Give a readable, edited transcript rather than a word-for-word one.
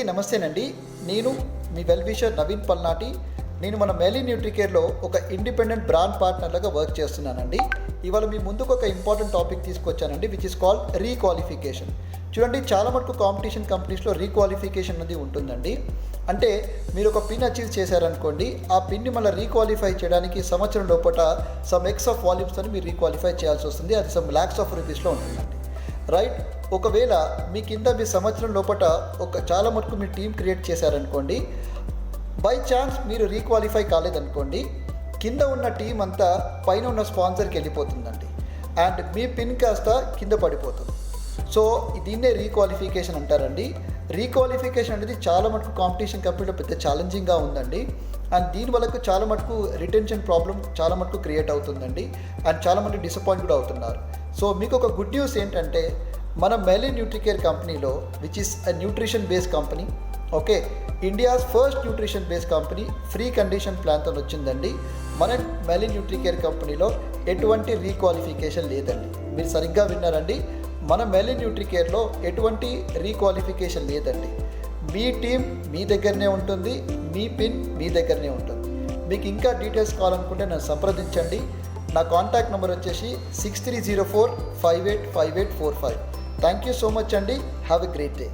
అందరికీ నమస్తేనండి. నేను మీ well wisher Naveen పల్నాటి. నేను మన మెలీ న్యూట్రికేర్లో ఒక ఇండిపెండెంట్ బ్రాండ్ పార్ట్నర్గా వర్క్ చేస్తున్నానండి. ఇవాళ మీ ముందుకు ఒక ఇంపార్టెంట్ టాపిక్ తీసుకొచ్చానండి, విచ్ ఇస్ కాల్డ్ రీక్వాలిఫికేషన్. చూడండి, చాలా మటుకు కాంపిటీషన్ కంపెనీస్లో రీక్వాలిఫికేషన్ అనేది ఉంటుందండి. అంటే మీరు ఒక పిన్ అచీవ్ చేశారనుకోండి, ఆ పిన్ని మళ్ళీ రీక్వాలిఫై చేయడానికి సంవత్సరం లోపల సమ్ ఎక్స్ ఆఫ్ వాల్యూమ్స్తో మీరు రీక్వాలిఫై చేయాల్సి వస్తుంది. అది సమ్ ల్యాక్స్ ఆఫ్ రూపీస్లో ఉంటుందండి, రైట్? ఒకవేళ మీ కింద మీ సంవత్సరం లోపల చాలా మటుకు మీ టీం క్రియేట్ చేశారనుకోండి, బై ఛాన్స్ మీరు రీక్వాలిఫై కాలేదనుకోండి, కింద ఉన్న టీం అంతా పైన ఉన్న స్పాన్సర్కి వెళ్ళిపోతుందండి అండ్ మీ పిన్ కాస్త కింద పడిపోతుంది. సో దీన్నే రీక్వాలిఫికేషన్ అంటారండి. రీక్వాలిఫికేషన్ అనేది చాలా మటుకు కాంపిటీషన్ కంపెనీలో పెద్ద ఛాలెంజింగ్గా ఉందండి. అండ్ దీనివల్ల చాలా మటుకు రిటెన్షన్ ప్రాబ్లం చాలా మటుకు క్రియేట్ అవుతుందండి. అండ్ చాలామంది డిసప్పాయింట్ కూడా అవుతున్నారు. సో మీకు ఒక గుడ్ న్యూస్ ఏంటంటే, మన మెలీ న్యూట్రికేర్ కంపెనీలో, which is a nutrition based company, okay, India's first nutrition based company, free condition ప్లాన్తో వచ్చిందండి. మన మెలీ న్యూట్రికేర్ కంపెనీలో ఎటువంటి రీక్వాలిఫికేషన్ లేదండి. మీరు సరిగ్గా విన్నారండి, మన మెలీ న్యూట్రికేర్లో ఎటువంటి రీక్వాలిఫికేషన్ లేదండి. మీ టీం మీ దగ్గరనే ఉంటుంది, మీ పిన్ మీ దగ్గరనే ఉంటుంది. మీకు ఇంకా డీటెయిల్స్ కావాలనుకుంటే నన్ను సంప్రదించండి. నా కాంటాక్ట్ నెంబర్ వచ్చేసి 6304585845. థ్యాంక్ యూ సో మచ్ అండి. Have a great day.